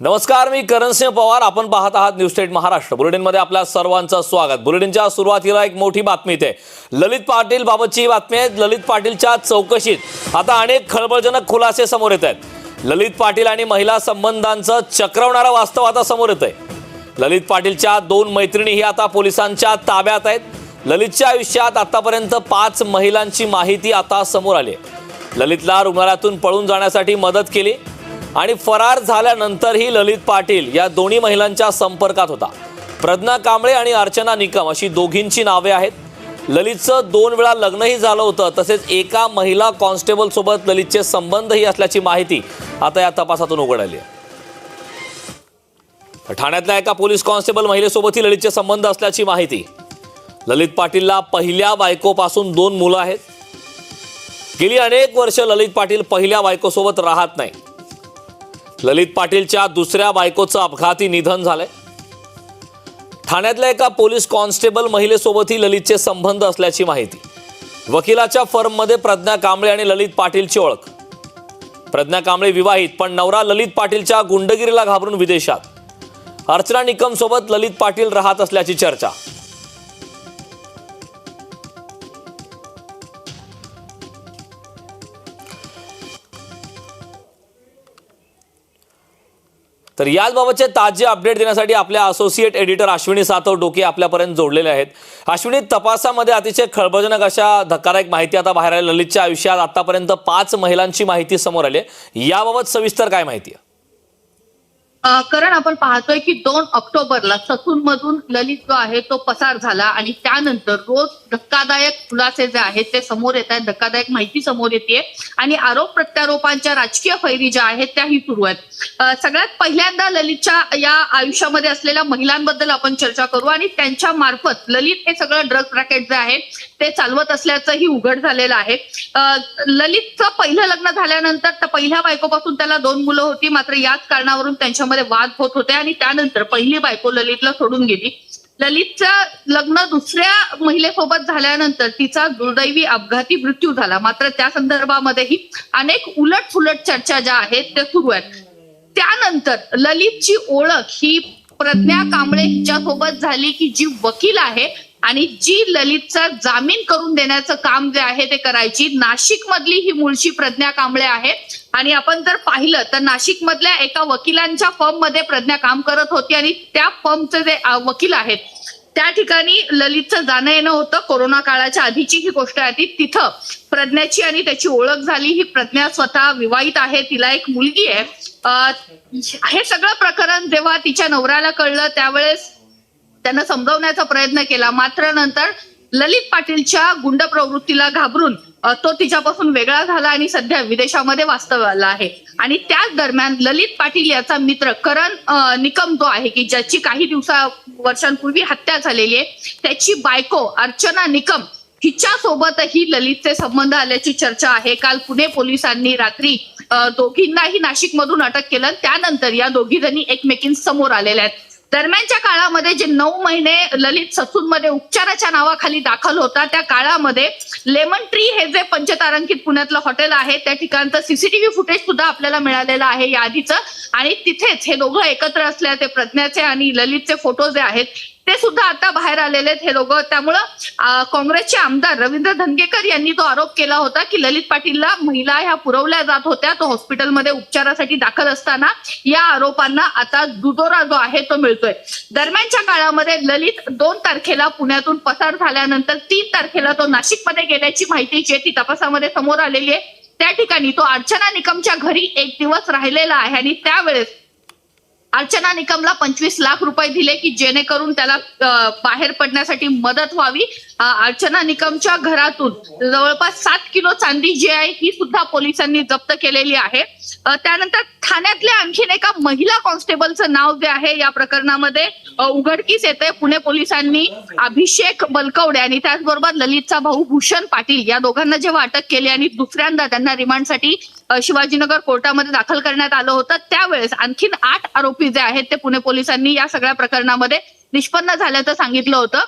नमस्कार, मी करणसिंह पवार. आपण पाहत आहात न्यूज स्टेट महाराष्ट्र. बुलेटिनमध्ये आपल्या सर्वांचं स्वागत. बुलेटिनच्या सुरुवातीला एक मोठी बातमी येते. ललित पाटील बाबतची बातमी आहे. ललित पाटीलच्या चौकशीत आता अनेक खळबळजनक खुलासे समोर येत आहेत. ललित पाटील आणि महिला संबंधांचं चक्रवणारं वास्तव आता समोर येत आहे. ललित पाटीलच्या 2 मैत्रिणीही आता पोलिसांच्या ताब्यात आहेत. ललितच्या आयुष्यात आतापर्यंत 5 महिलांची माहिती आता समोर आली आहे. ललितला रुग्णालयातून पळून जाण्यासाठी मदत केली आणि फरार झाल्यानंतरही ललित पाटील या दोन्ही महिलांच्या संपर्कात होता. प्रज्ञा कांबळे आणि अर्चना निकम अशी दोघींची नावे आहेत. ललितचं 2 वेळा लग्नही झालं होतं. तसेच एका महिला कॉन्स्टेबल सोबत ललितचे संबंधही असल्याची माहिती आता या तपासातून उघड आली आहे. ठाण्यातल्या एका पोलीस कॉन्स्टेबल महिलेसोबतही ललितचे संबंध असल्याची माहिती. ललित पाटीलला पहिल्या बायकोपासून 2 मुलं आहेत. गेली अनेक वर्ष ललित पाटील पहिल्या बायकोसोबत राहत नाही. ललित पाटीलच्या दुसऱ्या बायकोचं अपघाती निधन झालंय. ठाण्यातल्या एका पोलीस कॉन्स्टेबल महिलेसोबतही ललितचे संबंध असल्याची माहिती. वकिलाच्या फर्ममध्ये प्रज्ञा कांबळे आणि ललित पाटीलची ओळख. प्रज्ञा कांबळे विवाहित, पण नवरा ललित पाटीलच्या गुंडगिरीला घाबरून विदेशात. अर्चना निकम सोबत ललित पाटील राहत असल्याची चर्चा. तर याचबाबतचे ताजे अपडेट देण्यासाठी आपल्या असोसिएट एडिटर अश्विनी सातव डोके आपल्यापर्यंत जोडलेले आहेत. अश्विनी, तपासामध्ये अतिशय खळबळजनक अशा धक्कादायक माहिती आता बाहेर आली. ललितच्या आयुष्यात आतापर्यंत 5 महिलांची माहिती समोर आली. याबाबत सविस्तर काय माहिती आहे? कारण आपण पाहतोय की 2 ऑक्टोबरला ससूनमधून ललित जो आहे तो पसार झाला आणि त्यानंतर रोज धक्कादायक खुलासे जे आहेत ते समोर येत आहेत. धक्कादायक माहिती समोर येते आणि आरोप प्रत्यारोपांच्या राजकीय फैरी ज्या आहेत त्याही सुरू आहेत. सगळ्यात पहिल्यांदा ललितच्या या आयुष्यामध्ये असलेल्या महिलांबद्दल आपण चर्चा करू आणि त्यांच्या मार्फत ललित हे सगळं ड्रग रॅकेट जे आहे ते चालवत असल्याचंही उघड झालेलं आहे. ललितचं पहिलं लग्न झाल्यानंतर तर पहिल्या बायकोपासून त्याला 2 मुलं होती. मात्र याच कारणावरून त्यांच्यामध्ये वाद होत होते आणि त्यानंतर पहिली बायको ललितला सोडून गेली. ललितचं लग्न दुसऱ्या महिलेसोबत झाल्यानंतर तिचा दुर्दैवी अपघाती मृत्यू झाला. मात्र त्या संदर्भामध्येही अनेक उलटसुलट चर्चा ज्या आहेत त्या सुरू आहेत. त्यानंतर ललितची ओळख ही प्रज्ञा कांबळे हिच्यासोबत झाली की जी वकील आहे आणि जी ललितचा जामीन करून देण्याचं काम जे आहे ते करायची. नाशिक मधली ही मूळची प्रज्ञा कांबळे आहे आणि आपण जर पाहिलं तर नाशिक मधल्या एका वकिलांच्या फर्म मध्ये प्रज्ञा काम करत होती आणि त्या फर्मचे जे वकील आहेत त्या ठिकाणी ललितचं जाणं येणं होतं. कोरोना काळाच्या आधीची ही गोष्ट आहे ती. तिथं प्रज्ञाची आणि त्याची ओळख झाली. ही प्रज्ञा स्वतः विवाहित आहे, तिला एक मुलगी आहे. हे सगळं प्रकरण जेव्हा तिच्या नवऱ्याला कळलं त्यावेळेस त्यानं समजावण्याचा प्रयत्न केला. मात्र नंतर ललित पाटीलच्या गुंड प्रवृत्तीला घाबरून तो तिच्यापासून वेगळा झाला आणि सध्या विदेशामध्ये वास्तव्याला आहे. आणि त्याच दरम्यान ललित पाटील याचा मित्र करण निकम जो आहे की ज्याची काही वर्षांपूर्वी हत्या झालेली आहे, त्याची बायको अर्चना निकम हिच्यासोबतही ललितचे संबंध आल्याची चर्चा आहे. काल पुणे पोलिसांनी रात्री दोघींनाही नाशिकमधून अटक केलं. त्यानंतर या दोघी जणी एकमेकींसमोर आलेल्या आहेत. दरम्यानच्या काळामध्ये जे 9 महिने ललित ससूनमध्ये उपचाराच्या नावाखाली दाखल होता त्या काळामध्ये लेमन ट्री हे जे पंचतारांकित पुण्यातलं हॉटेल आहे त्या ठिकाणचं सीसीटीव्ही फुटेज सुद्धा आपल्याला मिळालेलं आहे या आधीचं. आणि तिथेच हे दोघं एकत्र असल्याचे प्रज्ञाचे आणि ललितचे फोटो जे आहेत ते सुद्धा आता बाहेर आलेले आहेत हे दोघं. त्यामुळं काँग्रेसचे आमदार रवींद्र धंगेकर यांनी तो आरोप केला होता की ललित पाटीलला महिला ह्या पुरवल्या जात होत्या. तो हॉस्पिटलमध्ये उपचारासाठी दाखल असताना या आरोपांना आता दुजोरा जो आहे तो मिळतोय. दरम्यानच्या काळामध्ये ललित 2 तारखेला पुण्यातून पसार झाल्यानंतर 3 तारखेला तो नाशिकमध्ये गेल्याची माहिती जी ती तपासामध्ये समोर आलेली आहे. त्या ठिकाणी तो अर्चना निकमच्या घरी 1 दिवस राहिलेला आहे आणि त्यावेळेस अर्चना निकमला 25 लाख रुपये दिले की जेणेकरून त्याला बाहेर पडण्यासाठी मदत व्हावी. अर्चना निकमच्या घरातून जवळपास 7 किलो चांदी जी आहे ही सुद्धा पोलिसांनी जप्त केलेली आहे. त्यानंतर ठाण्यातल्या आणखीन एका महिला कॉन्स्टेबलचं नाव जे आहे या प्रकरणामध्ये उघडकीस येते. पुणे पोलिसांनी अभिषेक बलकवडे आणि त्याचबरोबर ललितचा भाऊ भूषण पाटील या दोघांना जेव्हा अटक केली आणि दुसऱ्यांदा त्यांना रिमांडसाठी शिवाजीनगर कोर्टामध्ये दाखल करण्यात आलं होतं त्यावेळेस आणखीन 8 आरोपी जे आहेत ते पुणे पोलिसांनी या सगळ्या प्रकरणामध्ये निष्पन्न झाल्याचं सांगितलं होतं.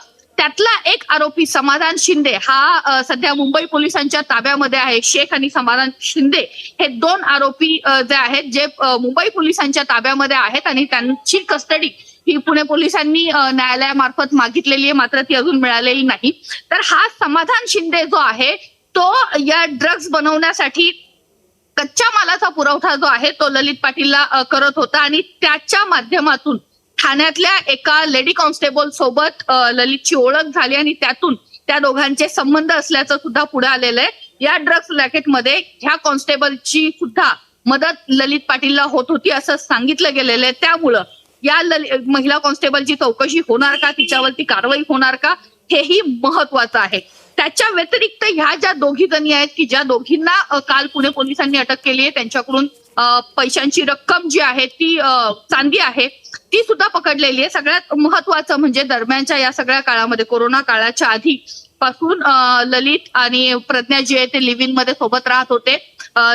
त्यातला एक आरोपी समाधान शिंदे हा सध्या मुंबई पोलिसांच्या ताब्यामध्ये आहे. शेख आणि समाधान शिंदे हे दोन आरोपी जे आहेत जे मुंबई पोलिसांच्या ताब्यामध्ये आहेत आणि त्यांची कस्टडी ही पुणे पोलिसांनी न्यायालयामार्फत मागितलेली आहे, मात्र ती अजून मिळालेली नाही. तर हा समाधान शिंदे जो आहे तो या ड्रग्ज बनवण्यासाठी कच्च्या मालाचा पुरवठा जो आहे तो ललित पाटीलला करत होता आणि त्याच्या माध्यमातून ठाण्यातल्या एका लेडी कॉन्स्टेबल सोबत ललितची ओळख झाली आणि त्यातून त्या दोघांचे संबंध असल्याचं सुद्धा पुढे आलेलं आहे. या ड्रग्ज रॅकेटमध्ये ह्या कॉन्स्टेबलची सुद्धा मदत ललित पाटीलला होत होती असं सांगितलं गेलेलं आहे. त्यामुळं या महिला कॉन्स्टेबलची चौकशी होणार का, तिच्यावरती कारवाई होणार का, हेही महत्वाचं आहे. त्याच्या व्यतिरिक्त ह्या ज्या दोघी जणी आहेत की ज्या दोघींना काल पुणे पोलिसांनी अटक केली आहे, त्यांच्याकडून पैशांची रक्कम जी आहे ती चांदी आहे ती सुद्धा पकडलेली आहे. सगळ्यात महत्वाचं म्हणजे दरम्यानच्या या सगळ्या काळामध्ये कोरोना काळाच्या आधी पासून ललित आणि प्रज्ञा जी आहे ते लिव्ह इन मध्ये सोबत राहत होते.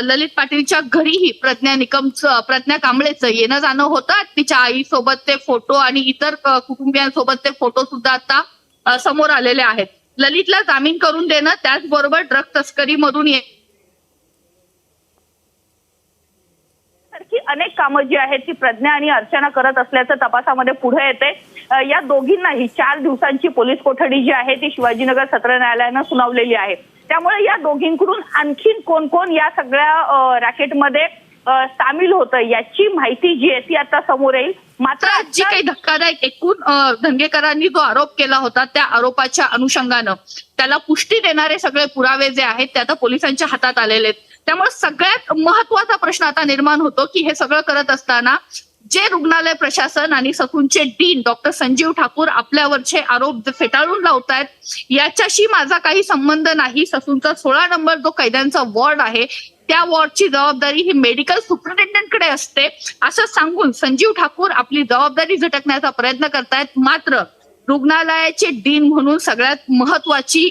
ललित पाटीलच्या घरीही प्रज्ञा कांबळेचं येणं जाणं होतं. तिच्या आईसोबत ते फोटो आणि इतर कुटुंबियांसोबत ते फोटो सुद्धा आता समोर आलेले आहेत. ललितला जामीन करून देणं त्याचबरोबर ड्रग तस्करीमधून सारखी अनेक कामं जी आहेत ती प्रज्ञा आणि अर्चना करत असल्याचं तपासामध्ये पुढे येते. या दोघींनाही 4 दिवसांची पोलीस कोठडी जी आहे ती शिवाजीनगर सत्र न्यायालयानं सुनावलेली आहे. त्यामुळे या दोघींकडून आणखीन कोण कोण या सगळ्या रॅकेटमध्ये सामील होतं याची माहिती जी आहे ती आता समोर येईल. मात्र जी काही धक्कादायक एकूण धंगेकरांनी जो आरोप केला होता त्या आरोपाच्या अनुषंगानं त्याला पुष्टी देणारे सगळे पुरावे जे आहेत ते आता पोलिसांच्या हातात आलेले आहेत. त्यामुळे सगळ्यात महत्वाचा प्रश्न आता निर्माण होतो की हे सगळं करत असताना जे रुग्णालय प्रशासन आणि ससूनचे डीन डॉक्टर संजीव ठाकूर आपल्यावरचे आरोप फेटाळून लावतायत, याच्याशी माझा काही संबंध नाही. ससूनचा 16 नंबर जो कैद्यांचा वॉर्ड आहे त्या वॉर्डची जबाबदारी ही मेडिकल सुपरिटेंडंटकडे असते असं सांगून संजीव ठाकूर आपली जबाबदारी झटकण्याचा प्रयत्न करतायत. मात्र रुग्णालयाचे डीन म्हणून सगळ्यात महत्वाची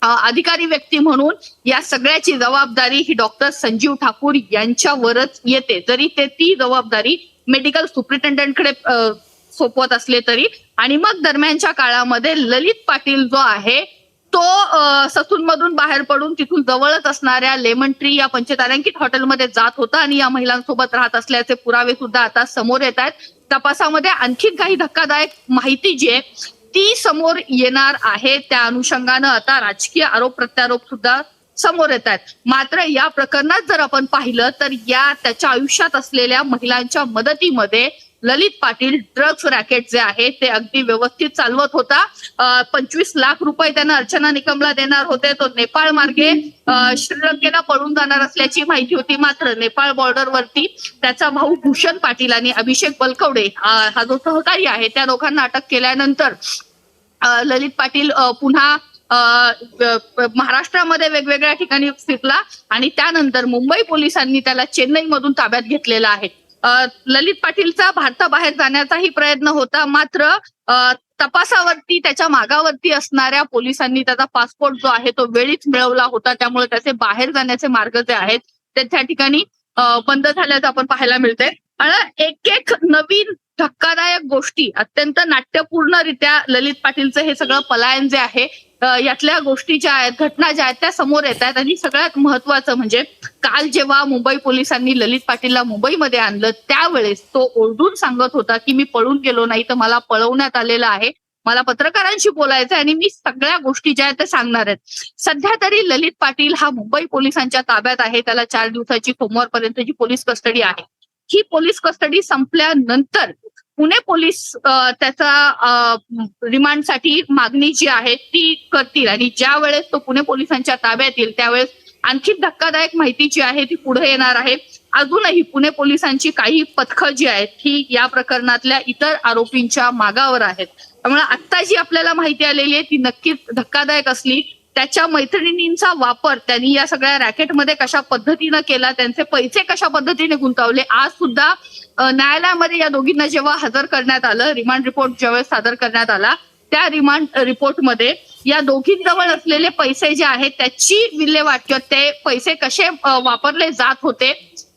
अधिकारी व्यक्ती म्हणून या सगळ्याची जबाबदारी ही डॉक्टर संजीव ठाकूर यांच्यावरच येते. जरी ते ती जबाबदारी मेडिकल सुपरिटेंडंटकडे सोपवत असले तरी. आणि मग दरम्यानच्या काळामध्ये ललित पाटील जो आहे तो ससून मधून बाहेर पडून तिथून जवळच असणाऱ्या लेमन ट्री या पंचतारांकित हॉटेलमध्ये जात होता आणि या महिलांसोबत राहत असल्याचे पुरावे सुद्धा आता समोर येत आहेत. तपासामध्ये आणखी काही धक्कादायक माहिती जी आहे ती समोर येणार आहे. त्या अनुषंगानं आता राजकीय आरोप प्रत्यारोप सुद्धा समोर येत आहेत. मात्र या प्रकरणात जर आपण पाहिलं तर त्याच्या आयुष्यात असलेल्या महिलांच्या मदतीमध्ये ललित पाटील ड्रग्ज रॅकेट जे आहे ते अगदी व्यवस्थित चालवत होता. 25 लाख रुपये त्यानं अर्चना निकमला देणार होते. तो नेपाळ मार्गे श्रीलंकेला पळून जाणार असल्याची माहिती होती. मात्र नेपाळ बॉर्डरवरती त्याचा भाऊ भूषण पाटील आणि अभिषेक बलकवडे हा जो सहकारी आहे त्या दोघांना अटक केल्यानंतर ललित पाटील पुन्हा महाराष्ट्रामध्ये वेगवेगळ्या ठिकाणी फिरला आणि त्यानंतर मुंबई पोलिसांनी त्याला चेन्नईमधून ताब्यात घेतलेला आहे. ललित पाटीलचा भारताबाहेर जाण्याचाही प्रयत्न होता. मात्र तपासावरती त्याच्या मागावरती असणाऱ्या पोलिसांनी त्याचा पासपोर्ट जो आहे तो वेळीच मिळवला होता. त्यामुळे त्याचे बाहेर जाण्याचे मार्ग जे आहेत ते त्या ठिकाणी बंद झाल्याचं आपण पाहायला मिळतंय. एक एक नवीन धक्कादायक गोष्टी अत्यंत नाट्यपूर्णरित्या ललित पाटीलचं हे सगळं पलायन जे आहे यातल्या गोष्टी ज्या आहेत घटना ज्या आहेत त्या समोर येत आहेत. आणि सगळ्यात महत्वाचं म्हणजे काल जेव्हा मुंबई पोलिसांनी ललित पाटीलला मुंबईमध्ये आणलं त्यावेळेस तो ओरडून सांगत होता की मी पळून गेलो नाही तर मला पळवण्यात आलेलं आहे, मला पत्रकारांशी बोलायचं आणि मी सगळ्या गोष्टी ज्या आहेत त्या सांगणार आहेत. सध्या तरी ललित पाटील हा मुंबई पोलिसांच्या ताब्यात आहे. त्याला 4 दिवसाची सोमवारपर्यंतची पोलीस कस्टडी आहे. ही पोलीस कस्टडी संपल्यानंतर पुणे पोलीस त्याचा रिमांडसाठी मागणी जी आहे ती करतील आणि ज्या वेळेस तो पुणे पोलिसांच्या ताब्यात येईल त्यावेळेस आणखी धक्कादायक माहिती जी आहे ती पुढे येणार आहे. अजूनही पुणे पोलिसांची काही पथकं जी आहेत ही या प्रकरणातल्या इतर आरोपींच्या मागावर आहेत. त्यामुळे आता जी आपल्याला माहिती आलेली आहे ती नक्कीच धक्कादायक असली. त्याच्या मैत्रिणींचा वापर त्यांनी या सगळ्या रॅकेटमध्ये कशा पद्धतीनं केला, त्यांचे पैसे कशा पद्धतीने गुंतवले. आज सुद्धा न्यायालयामध्ये या दोघींना जेव्हा हजर करण्यात आलं, रिमांड रिपोर्ट ज्यावेळेस सादर करण्यात आला त्या रिमांड रिपोर्टमध्ये या दोघींजवळ असलेले पैसे जे आहेत त्याची विल्हेवाट किंवा ते पैसे कसे वापरले जात होते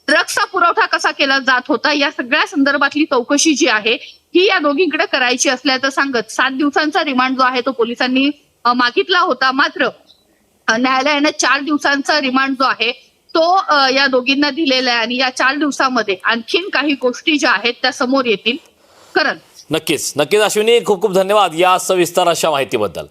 ड्रग्सचा पुरवठा कसा केला जात होता या सगळ्या संदर्भातली चौकशी जी आहे ही या दोघींकडे करायची असल्याचं सांगत 7 दिवसांचा रिमांड जो आहे तो पोलिसांनी मागितला होता. मात्र न्यायालयाने 4 दिवसांचा रिमांड जो आहे तो या दोघींना दिलेला आहे आणि या 4 दिवसामध्ये आणखीन काही गोष्टी ज्या आहेत त्या समोर येतील. करण, नक्कीच अश्विनी, खूप खूप धन्यवाद या सविस्तर अशा माहितीबद्दल.